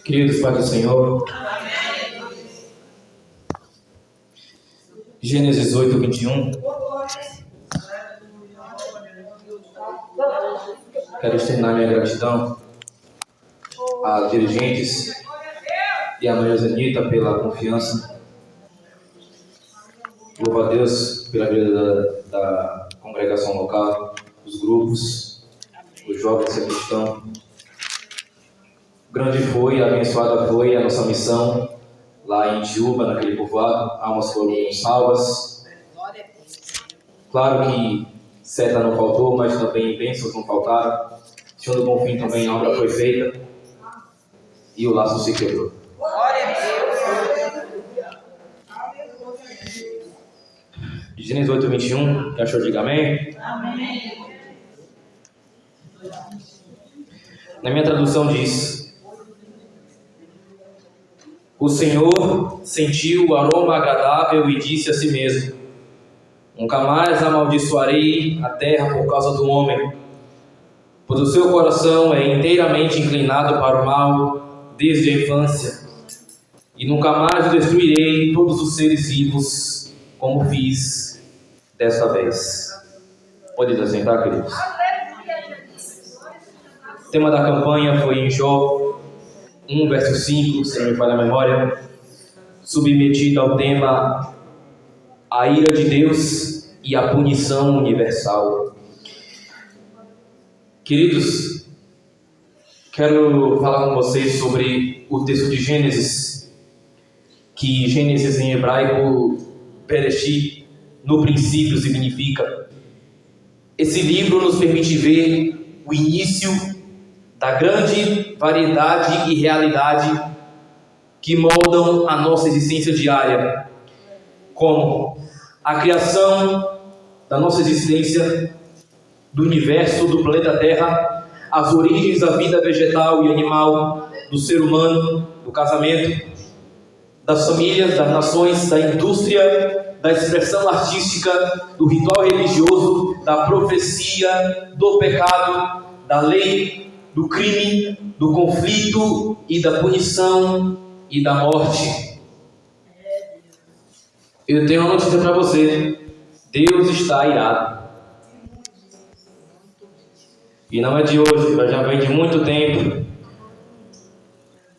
Queridos Pai do Senhor, Gênesis 8, 21. Quero externar minha gratidão a dirigentes e a Maria Zenita pela confiança. Louvo a Deus pela vida da congregação local, os grupos, os jovens que aqui estão. Grande foi, abençoada foi a nossa missão lá em Tiúba, naquele povoado. Almas foram salvas. Claro que seta não faltou, mas também bênçãos não faltaram. Senhor do Bom Fim também a obra foi feita e o laço se quebrou. Gênesis 8, 21, quem achou, diga amém. Amém. Na minha tradução diz: o Senhor sentiu o aroma agradável e disse a si mesmo: nunca mais amaldiçoarei a terra por causa do homem, pois o seu coração é inteiramente inclinado para o mal desde a infância, e nunca mais destruirei todos os seres vivos como fiz desta vez. Pode assentar, queridos. O tema da campanha foi em Jó 1, verso 5, se não me falha a memória, submetido ao tema a ira de Deus e a punição universal. Queridos, quero falar com vocês sobre o texto de Gênesis, que Gênesis em hebraico, Bereshit, no princípio significa. Esse livro nos permite ver o início da grande variedade e realidade que moldam a nossa existência diária, como a criação da nossa existência, do universo, do planeta Terra, as origens da vida vegetal e animal, do ser humano, do casamento, das famílias, das nações, da indústria, da expressão artística, do ritual religioso, da profecia, do pecado, da lei, do crime, do conflito e da punição e da morte. Eu tenho uma notícia para você: Deus está irado. E não é de hoje, mas já vem de muito tempo.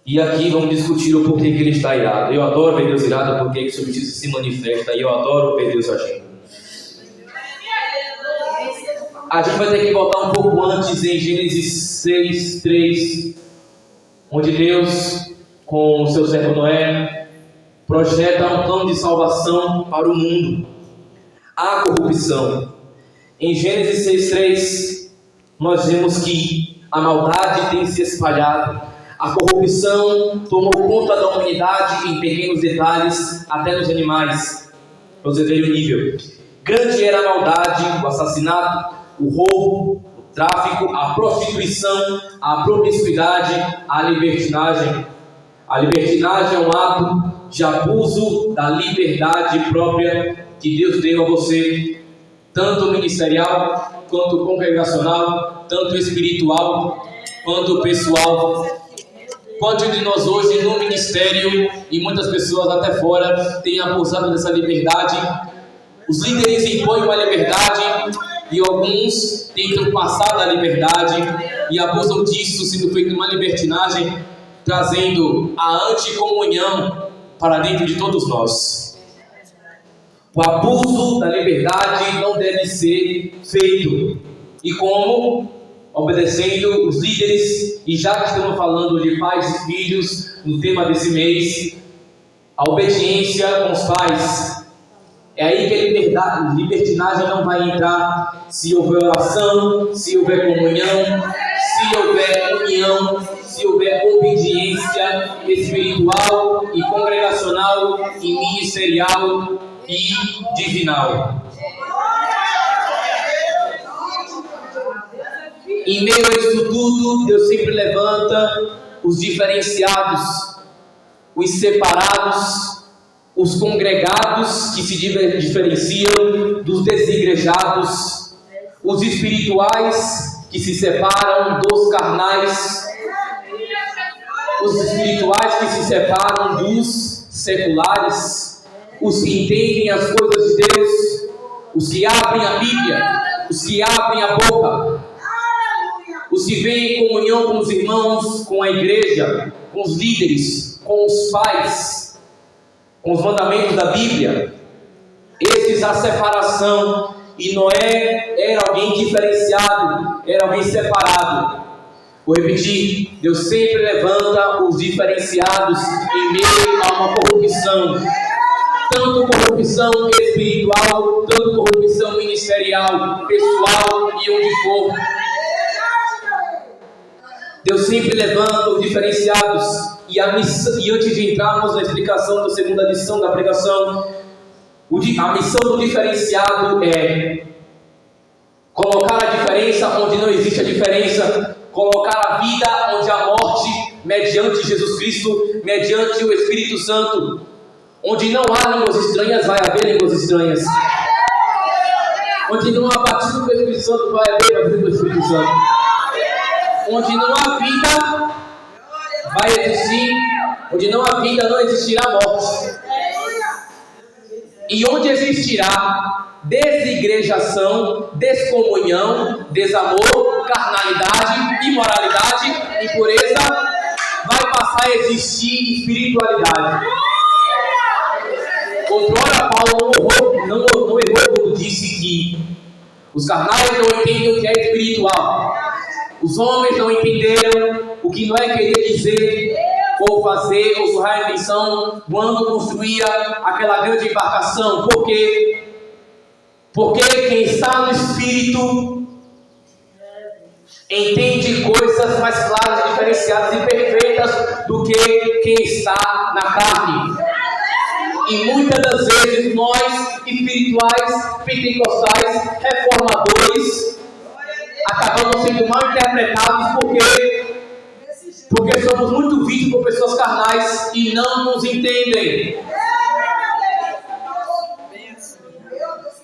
E aqui vamos discutir o porquê que ele está irado. Eu adoro ver Deus irado, porque que o seu justiça se manifesta, e eu adoro ver Deus agindo. A gente vai ter que voltar um pouco antes, em Gênesis 6, 3, onde Deus, com o seu servo Noé, projeta um plano de salvação para o mundo. Há corrupção. Em Gênesis 6, 3, nós vemos que a maldade tem se espalhado, a corrupção tomou conta da humanidade em pequenos detalhes, até nos animais. Para você ver o nível. Grande era a maldade, o assassinato, o roubo, o tráfico, a prostituição, a promiscuidade, a libertinagem. A libertinagem é um ato de abuso da liberdade própria que Deus deu a você, tanto ministerial, quanto congregacional, tanto espiritual, quanto pessoal. Quanto de nós hoje no ministério, e muitas pessoas até fora, têm abusado dessa liberdade. Os líderes impõem uma liberdade e alguns tentam passar da liberdade e abusam disso, sendo feito uma libertinagem, trazendo a anticomunhão para dentro de todos nós. O abuso da liberdade não deve ser feito. E como? Obedecendo os líderes. E já que estamos falando de pais e filhos no tema desse mês, a obediência com os pais. É aí que a libertinagem não vai entrar. Se houver oração, se houver comunhão, se houver união, se houver obediência espiritual e congregacional e ministerial e divinal. Em meio a isso tudo, Deus sempre levanta os diferenciados, os separados, os congregados que se diferenciam dos desigrejados, os espirituais que se separam dos carnais. os espirituais que se separam dos seculares, os que entendem as coisas de Deus, os que abrem a Bíblia, os que abrem a boca, os que vêm em comunhão com os irmãos, com a igreja, com os líderes, com os pais, com os mandamentos da Bíblia. Esses a separação, e Noé era alguém diferenciado, era alguém separado. Vou repetir, Deus sempre levanta os diferenciados em meio a uma corrupção, tanto corrupção espiritual, tanto corrupção ministerial, pessoal e onde for. Deus sempre levanta os diferenciados. E antes de entrarmos na explicação da segunda lição da pregação, a missão do diferenciado é colocar a diferença onde não existe a diferença, colocar a vida onde a morte, mediante Jesus Cristo, mediante o Espírito Santo. Onde não há línguas estranhas, vai haver línguas estranhas. Onde não há batismo do Espírito Santo, vai haver batismo do Espírito Santo. Onde não há vida, vai existir. Onde não há vida, não existirá morte. E onde existirá desigrejação, descomunhão, desamor, carnalidade, imoralidade, impureza, vai passar a existir espiritualidade. Outrora Paulo não errou quando disse que os carnais não entendem o que é espiritual. Os homens não entenderam o que Noé queria dizer ou fazer ou surrar a intenção quando construía aquela grande embarcação. Por quê? Porque quem está no Espírito entende coisas mais claras, diferenciadas e perfeitas do que quem está na carne. E muitas das vezes nós, espirituais, pentecostais, reformadores, acabamos sendo mal interpretados porque somos muito vistos por pessoas carnais e não nos entendem.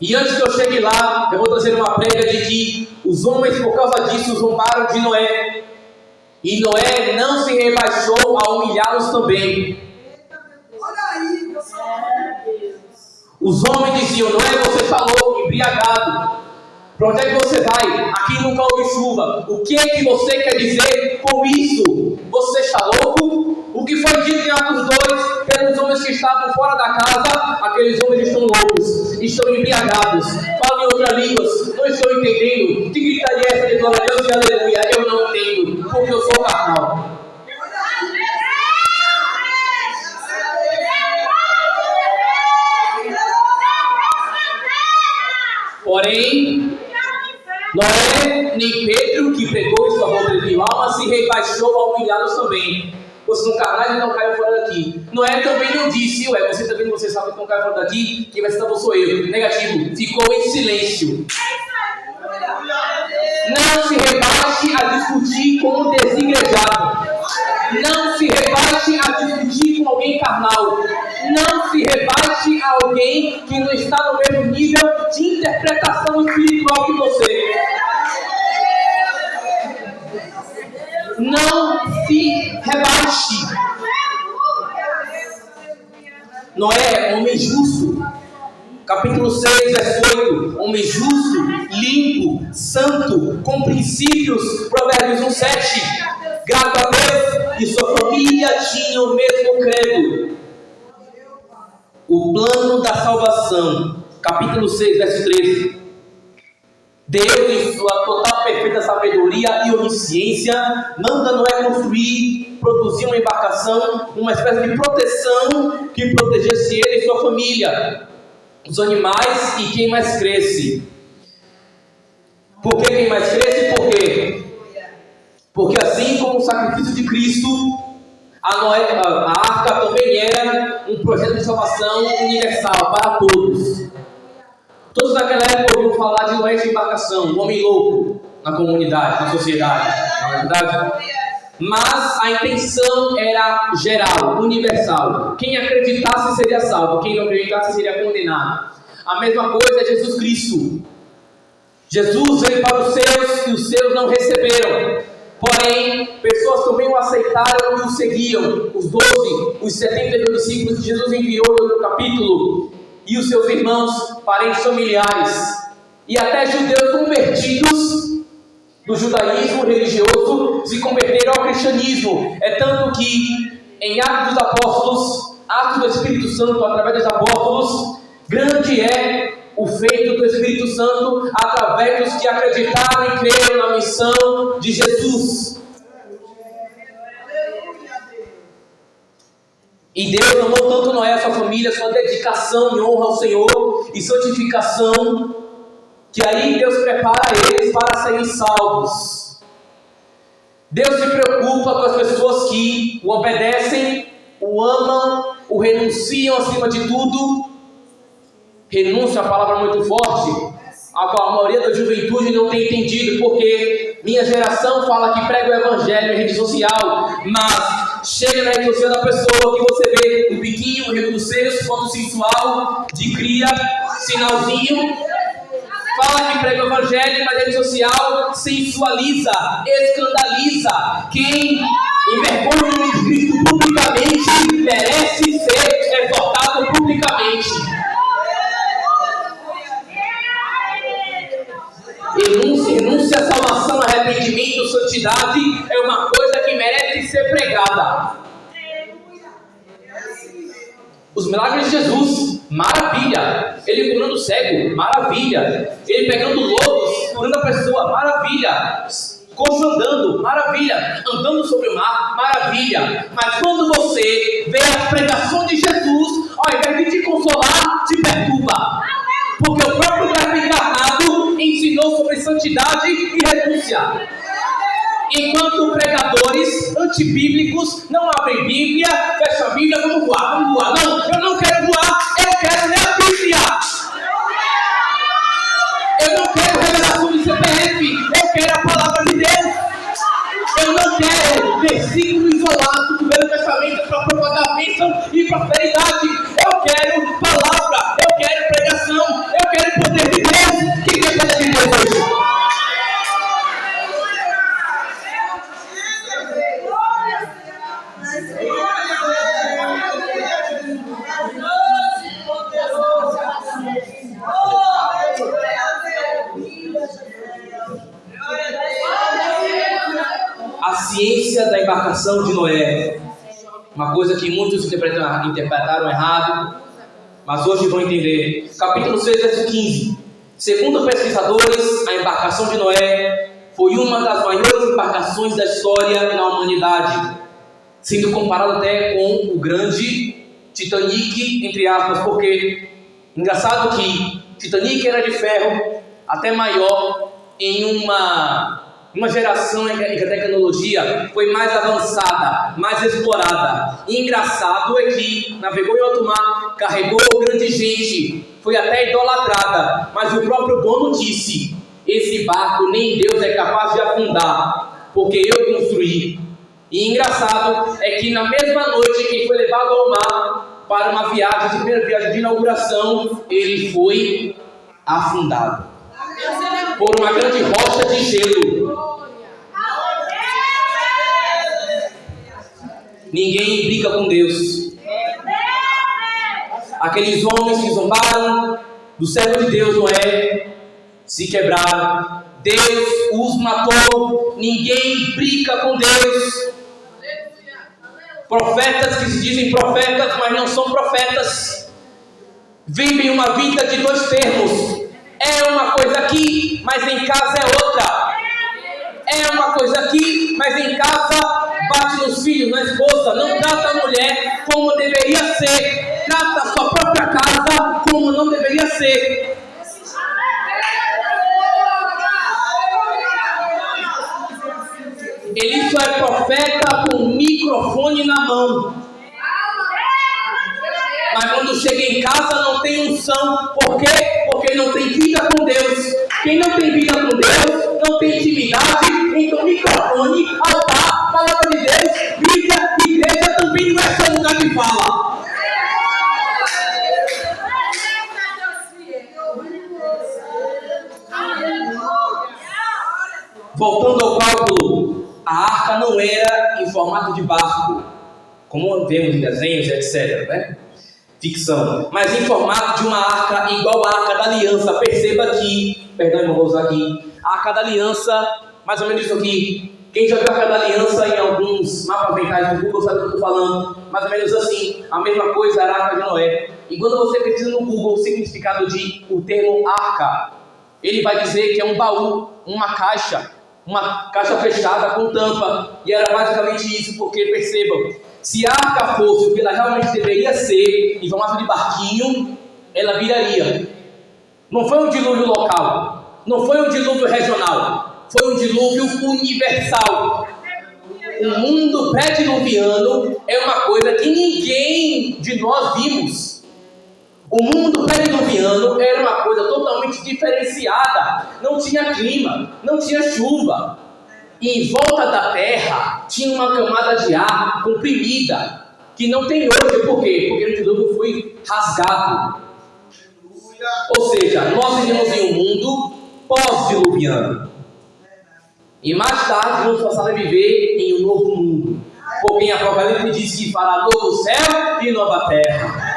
E antes que eu chegue lá, eu vou trazer uma prega de que os homens, por causa disso, zombaram de Noé. E Noé não se rebaixou a humilhá-los também. Os homens diziam: Noé, você está louco, embriagado. Para onde é que você vai? Aqui nunca houve chuva. O que é que você quer dizer com isso? Você está louco? O que foi dito em Atos 2 pelos homens que estavam fora da casa? Aqueles homens estão loucos, estão embriagados, falam em outras línguas, não estou entendendo. Que gritaria é essa de glória a Deus e aleluia? Eu não entendo, porque eu sou carnal. Porém, Noé, nem Pedro, que pregou em sua boca de alma, se rebaixou a humilhá-los também. Vocês não carnais, então caiam fora daqui. Noé também não disse: ué, você também não sabe que não cai fora daqui, quem vai ser salvo sou eu. Negativo, ficou em silêncio. Não se rebaixe a discutir com um desigrejado. Não se rebaixe a discutir com alguém carnal. Não se rebaixe a alguém que não está no mesmo nível de interpretação espiritual que você. Não se rebaixe. Noé, homem justo. Capítulo 6, verso 8. Homem justo, limpo, santo, com princípios. Provérbios 1:7. Grato a Deus e sua família tinham o mesmo credo. O plano da salvação. Capítulo 6, verso 13. Deus, em sua total perfeita sabedoria e onisciência, manda Noé construir, produzir uma embarcação, uma espécie de proteção que protegesse ele e sua família, os animais e quem mais cresce. Por que quem mais cresce? Por quê? Porque assim como o sacrifício de Cristo, a arca também era um projeto de salvação universal para todos. Todos naquela época ouviam falar de Noé de embarcação, um homem louco na comunidade, na sociedade, não é verdade? Mas a intenção era geral, universal. Quem acreditasse seria salvo, quem não acreditasse seria condenado. A mesma coisa é Jesus Cristo. Jesus veio para os seus e os seus não receberam. Porém, pessoas também o aceitaram e o seguiam. Os 12, os 72 discípulos que Jesus enviou no outro capítulo, e os seus irmãos, parentes familiares, e até judeus convertidos do judaísmo religioso se converteram ao cristianismo. É tanto que em Atos dos Apóstolos, Atos do Espírito Santo através dos apóstolos, grande é o feito do Espírito Santo através dos que acreditaram e creram na missão de Jesus. E Deus amou tanto Noé e a sua família, sua dedicação e honra ao Senhor e santificação, que aí Deus prepara eles para serem salvos. Deus se preocupa com as pessoas que o obedecem, o amam, o renunciam acima de tudo. Renúncia é uma palavra muito forte, a qual a maioria da juventude não tem entendido, porque minha geração fala que prega o evangelho em rede social, mas chega na rede social da pessoa que você vê um biquinho, um rego dos seios, foto sensual, de cria, sinalzinho, fala que prega o evangelho, mas a rede social sensualiza, escandaliza. Quem envergonha o nome de Cristo publicamente merece ser exortado publicamente. Renúncia, salvação, arrependimento, santidade é uma coisa que merece ser pregada. Os milagres de Jesus, maravilha. Ele curando o cego, maravilha. Ele pegando lodos, curando a pessoa, maravilha. Coxo andando, maravilha. Andando sobre o mar, maravilha. Mas quando você vê a pregação de Jesus, ao invés de te consolar, te perturba. Porque o próprio Verbo encarnado ensinou sobre santidade e renúncia. Enquanto pregadores antibíblicos não abrem Bíblia, fecham a Bíblia, vamos voar. Não, eu não quero voar, eu quero ler a Bíblia. Eu não quero revelação de CPF, eu quero a palavra de Deus. Eu não quero versículo isolado do Velho Testamento para propagar bênção e prosperidade. Eu quero palavra, eu quero pregação, eu quero poder de Deus. Quem quer poder de Deus hoje? A ciência da embarcação de Noé, uma coisa que muitos interpretaram errado, mas hoje vão entender. Capítulo 6, verso 15. Segundo pesquisadores, a embarcação de Noé foi uma das maiores embarcações da história na humanidade, sendo comparada até com o grande Titanic, entre aspas, porque engraçado que Titanic era de ferro, até maior, em uma geração em que a tecnologia foi mais avançada, mais explorada. E engraçado é que navegou em alto mar, carregou grande gente, foi até idolatrada, mas o próprio dono disse: esse barco nem Deus é capaz de afundar, porque eu construí. E engraçado é que na mesma noite que foi levado ao mar para uma viagem, primeira viagem de inauguração, ele foi afundado por uma grande rocha de gelo. Ninguém brinca com Deus. Aqueles homens que zombaram do servo de Deus, Noé, se quebraram. Deus os matou. Ninguém brinca com Deus. Profetas que se dizem profetas, mas não são profetas, vivem uma vida de dois termos. É uma coisa aqui, mas em casa é outra. É uma coisa aqui, mas em casa bate nos filhos, na esposa. Não trata a mulher como deveria ser. Trata a sua própria casa como não deveria ser. Ele só é profeta com um microfone na mão. Mas quando chega em casa não tem unção. Por quê? Porque não tem vida com Deus. Quem não tem vida com Deus não tem intimidade. Então microfone, altar, palavra de Deus, Bíblia, igreja também não é só lugar de fala. Voltando ao cálculo, a a arca não era em formato de barco, como vemos em desenhos, etc., né? Ficção, mas em formato de uma arca igual a Arca da Aliança. Perceba aqui, perdão, eu vou usar aqui, a Arca da Aliança, mais ou menos isso aqui. Quem já viu a Arca da Aliança em alguns mapas mentais do Google sabe o que eu estou falando, mais ou menos assim, a mesma coisa era a Arca de Noé. E quando você pesquisa no Google o significado de o termo arca, ele vai dizer que é um baú, uma caixa fechada com tampa, e era basicamente isso, porque percebam, se a arca fosse o que ela realmente deveria ser, em formato de barquinho, ela viraria. Não foi um dilúvio local, não foi um dilúvio regional, foi um dilúvio universal. O mundo pré-diluviano é uma coisa que ninguém de nós vimos. O mundo pré-diluviano era uma coisa totalmente diferenciada. Não tinha clima, não tinha chuva. E em volta da terra tinha uma camada de ar comprimida, que não tem hoje. Por quê? Porque o dilúvio foi rasgado. Ou seja, nós vivemos em um mundo pós-diluviano. E mais tarde vamos passar a viver em um novo mundo. Porque em Apocalipse diz que fará novo céu e nova terra.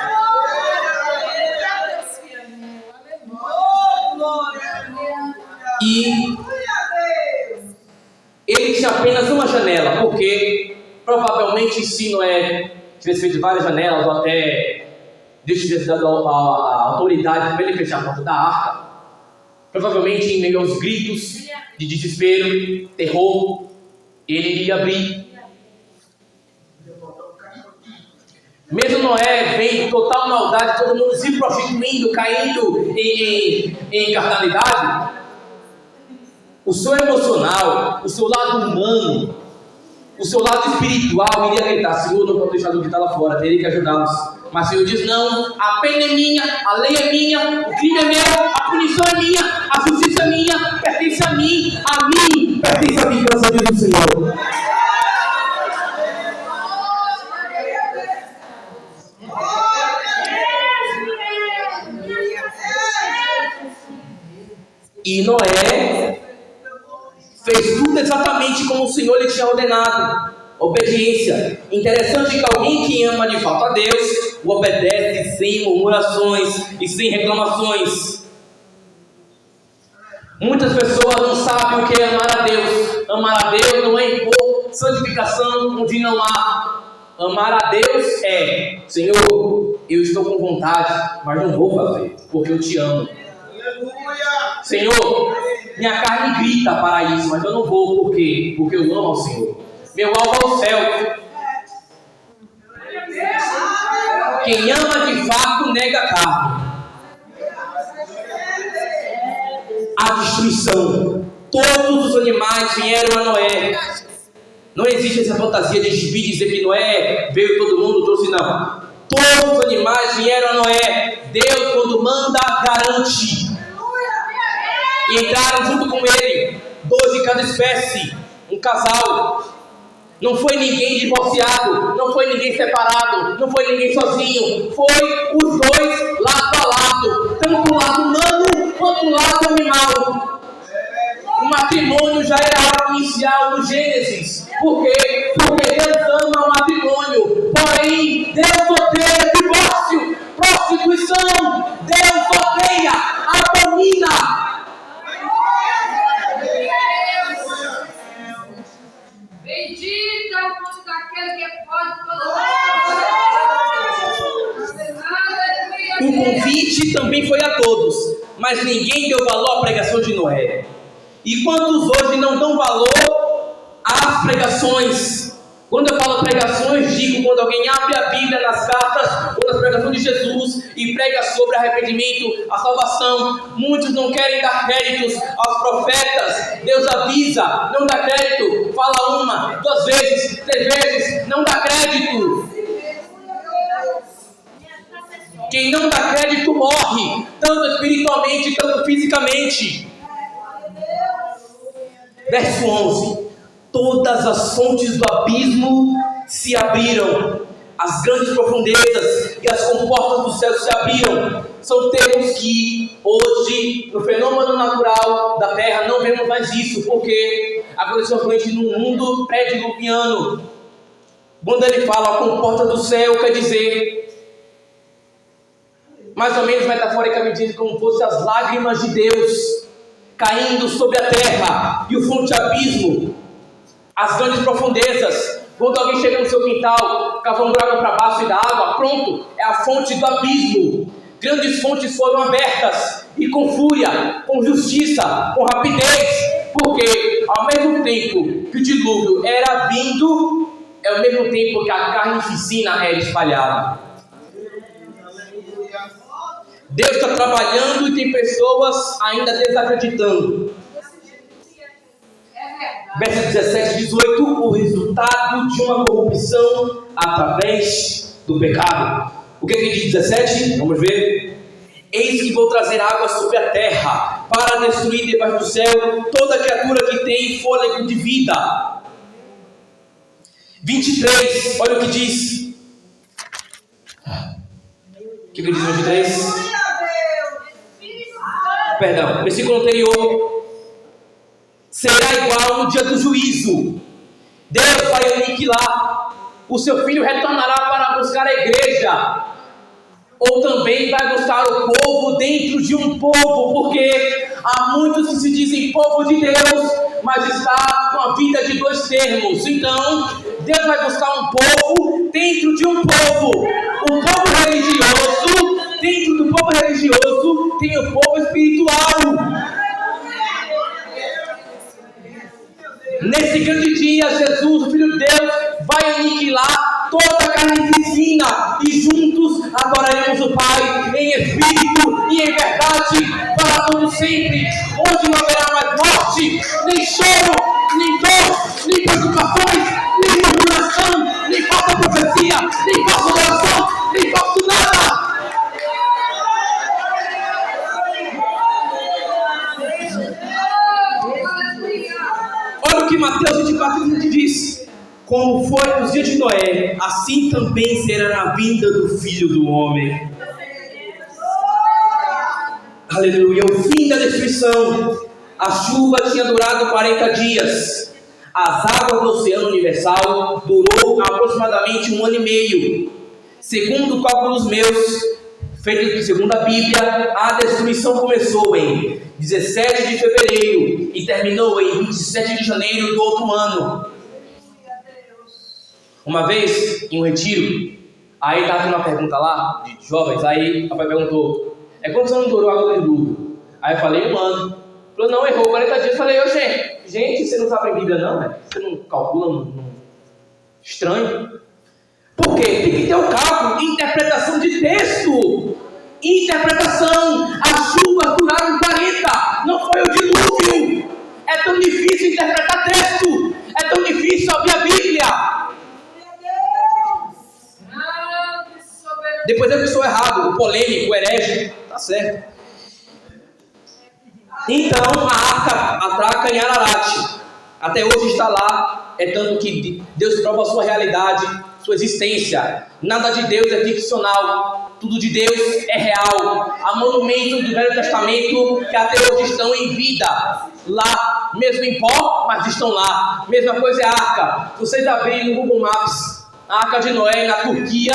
E ele tinha apenas uma janela, porque provavelmente se Noé tivesse feito várias janelas, ou até Deus tivesse dado a autoridade para ele fechar a porta da arca, provavelmente em meio aos gritos de desespero, terror, ele iria abrir. Mesmo Noé vendo total maldade, todo mundo se prostituindo, caindo em carnalidade, o seu emocional, o seu lado humano, o seu lado espiritual iria gritar: Senhor, não vou deixar do que está lá fora, teria que ajudá-los. Mas o Senhor diz: não, a pena é minha, a lei é minha, o crime é meu, a punição é minha, a justiça é minha, pertence a mim pertence a vingança, diz o Senhor. E Noé fez tudo exatamente como o Senhor lhe tinha ordenado. Obediência. Interessante que alguém que ama de fato a Deus o obedece sem murmurações e sem reclamações. Muitas pessoas não sabem o que é amar a Deus. Amar a Deus não é impor santificação onde não há. Amar a Deus é: Senhor, eu estou com vontade, mas não vou fazer, porque eu te amo. Senhor, minha carne grita para isso, mas eu não vou. Por quê? Porque eu amo ao Senhor. Meu alvo é o céu. Quem ama de fato nega a carne. A destruição. Todos os animais vieram a Noé. Não existe essa fantasia de gibi dizer que Noé veio, todo mundo trouxe, não. Todos os animais vieram a Noé. Deus, quando manda, garante. E entraram junto com ele 2 de cada espécie, um casal. Não foi ninguém divorciado, não foi ninguém separado, não foi ninguém sozinho. Foi os dois lado a lado, tanto o lado humano quanto o lado animal. O matrimônio já era algo inicial no Gênesis. Por quê? Porque Deus ama o matrimônio. Porém, Deus odeia divórcio, prostituição. Deus odeia, abomina. Bendito é o nome daquele que pode todas. O convite também foi a todos, mas ninguém deu valor à pregação de Noé. E quantos hoje não dão valor às pregações? Quando eu falo pregações, digo quando alguém abre a Bíblia nas cartas ou nas pregações de Jesus e prega sobre arrependimento, a salvação. Muitos não querem dar créditos aos profetas. Deus avisa, não dá crédito. Fala 1, 2 vezes, 3 vezes, não dá crédito. Quem não dá crédito morre, tanto espiritualmente, tanto fisicamente. Verso 11. Todas as fontes do abismo se abriram, as grandes profundezas e as comportas do céu se abriram. São termos que hoje, no fenômeno natural da terra, não vemos mais isso. Por quê? aconteceu somente no mundo pré-diluviano. Quando ele fala com porta do céu, quer dizer, mais ou menos metaforicamente, como fosse as lágrimas de Deus caindo sobre a terra, e o fonte abismo, as grandes profundezas. Quando alguém chega no seu quintal, cavando água para baixo e dá água, pronto, é a fonte do abismo. Grandes fontes foram abertas, e com fúria, com justiça, com rapidez, porque ao mesmo tempo que o dilúvio era vindo, é ao mesmo tempo que a carnificina era espalhada. Deus está trabalhando e tem pessoas ainda desacreditando. Versos 17 e 18, o resultado de uma corrupção através do pecado. O que diz 17? Vamos ver. Eis que vou trazer água sobre a terra, para destruir debaixo do céu toda criatura que tem fôlego de vida. 23, olha o que diz. O que diz 23? Perdão, versículo anterior. Será igual no dia do juízo. Deus vai aniquilar. O seu filho retornará para buscar a igreja. Ou também vai buscar o povo dentro de um povo. Porque há muitos que se dizem povo de Deus, mas está com a vida de dois termos. Então, Deus vai buscar um povo dentro de um povo. O povo religioso, dentro do povo religioso, tem o povo espiritual. Nesse grande dia, Jesus, o Filho de Deus, vai aniquilar toda a carnificina, e juntos adoraremos o Pai em espírito e em verdade para todo sempre, onde não haverá mais morte, nem choro, nem dor, nem preocupações, nem murmuração, nem falsa profecia, nem falsa oração, nem falso nada. Olha o que Mateus 24 diz: como foi nos dias de Noé, assim também será na vinda do Filho do Homem. Aleluia. O fim da destruição. A chuva tinha durado 40 dias. As águas do Oceano Universal durou aproximadamente 1 ano e meio. Segundo cálculos meus, feitos segundo a Bíblia, a destruição começou em 17 de fevereiro e terminou em 27 de janeiro do outro ano. Uma vez, em um retiro, aí estava tendo uma pergunta lá, de jovens, aí o papai perguntou: quantos anos durou a água do dilúvio? Aí eu falei: 1 ano. Falou: não, errou 40 dias. Eu falei: gente, você não sabe a Bíblia não, né? Você não calcula, não... Estranho. Por quê? Tem que ter o cálculo, interpretação de texto. Interpretação. As chuvas duraram 40, não foi o dilúvio. É tão difícil interpretar texto, é tão difícil abrir a Bíblia. Depois eu que sou errado, o polêmico, o herege, tá certo. Então a arca em Ararat até hoje está lá. É tanto que Deus prova a sua realidade, sua existência. Nada de Deus é ficcional, tudo de Deus é real. Há monumentos do Velho Testamento que até hoje estão em vida lá, mesmo em pó, mas estão lá. Mesma coisa é a arca. Se vocês abrirem no Google Maps a arca de Noé na Turquia,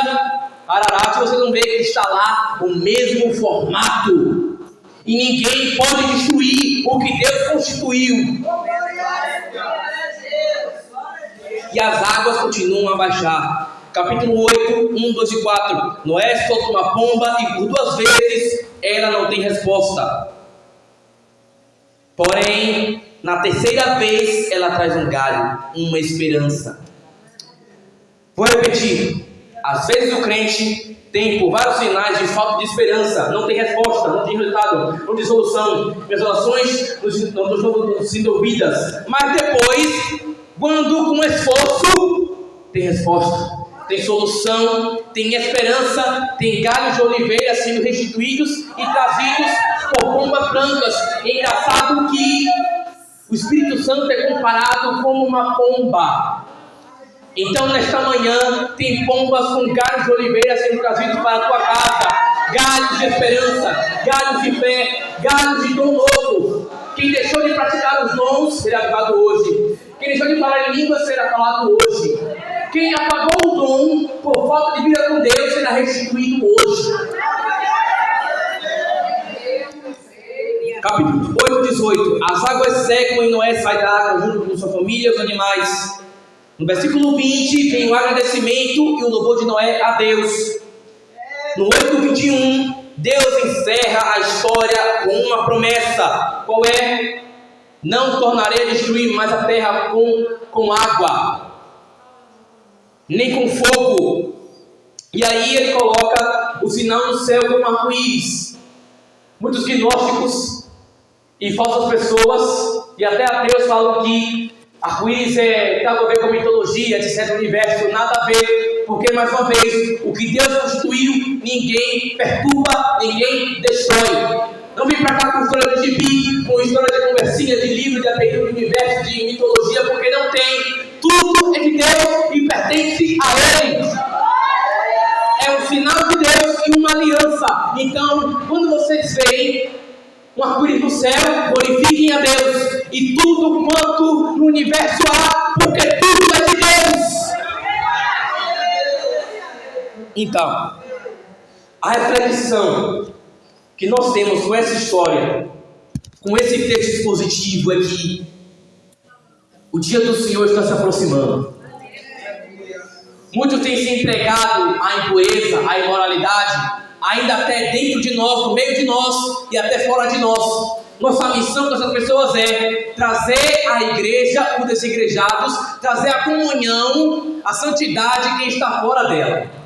Ararat, vocês vão ver que está lá o mesmo formato. E ninguém pode destruir o que Deus constituiu. E as águas continuam a baixar. Capítulo 8, 1, 2 e 4. Noé solta uma pomba e por 2 vezes ela não tem resposta. Porém, na 3ª vez ela traz um galho, uma esperança. Vou repetir. Às vezes o crente tem por vários sinais de falta de esperança, não tem resposta, não tem resultado, não tem solução, as orações não sendo ouvidas, mas depois, quando com esforço, tem resposta, tem solução, tem esperança, tem galhos de oliveira sendo restituídos e trazidos por pombas brancas. É engraçado que o Espírito Santo é comparado como uma pomba. Então, nesta manhã, tem pombas com galhos de oliveira sendo trazidos para a tua casa. Galhos de esperança, galhos de fé, galhos de dom novo. Quem deixou de praticar os dons será avivado hoje. Quem deixou de falar em línguas será falado hoje. Quem apagou o dom por falta de vida com Deus será restituído hoje. Capítulo 8, 18. As águas secam e Noé sai da água junto com sua família e os animais. No versículo 20 tem o agradecimento e o louvor de Noé a Deus. No 8, 21, Deus encerra a história com uma promessa. Qual é? Não tornarei a destruir mais a terra com água, nem com fogo. E aí ele coloca o sinal no céu como arco-íris. Muitos gnósticos e falsas pessoas, e até ateus, falam que arco-íris tem algo a ver com mitologia, etc. Universo, nada a ver, porque mais uma vez, o que Deus construiu, ninguém perturba, ninguém destrói. Não vem para cá com história de gibi, com história de conversinha, de livro, de abertura de universo, de mitologia, porque não tem. Tudo é de Deus e pertence a Ele. É um sinal de Deus e uma aliança. Então, quando vocês veem um arco-íris no céu, glorifiquem a Deus e tudo quanto no universo há, porque tudo é de Deus. Então, a reflexão que nós temos com essa história, com esse texto expositivo é que o dia do Senhor está se aproximando. Muitos têm se entregado à impureza, à imoralidade, ainda até dentro de nós, no meio de nós e até fora de nós. Nossa missão com essas pessoas é trazer à igreja os desigrejados, trazer a comunhão, a santidade quem está fora dela.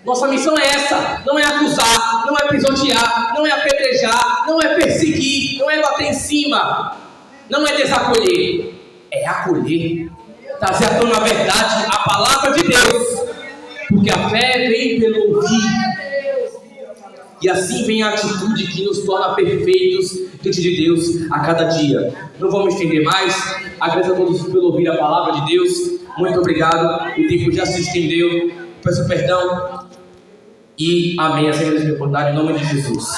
Nossa missão é essa, não é acusar, não é pisotear, não é apedrejar, não é perseguir, não é bater em cima, não é desacolher, é acolher, trazer à tona a verdade, a palavra de Deus, porque a fé vem pelo ouvir, e assim vem a atitude que nos torna perfeitos diante de Deus a cada dia. Não vamos estender mais, agradeço a todos pelo ouvir a palavra de Deus, muito obrigado, o tempo já se estendeu, peço perdão, e amém, a Senhora de oportunidade, em nome de Jesus.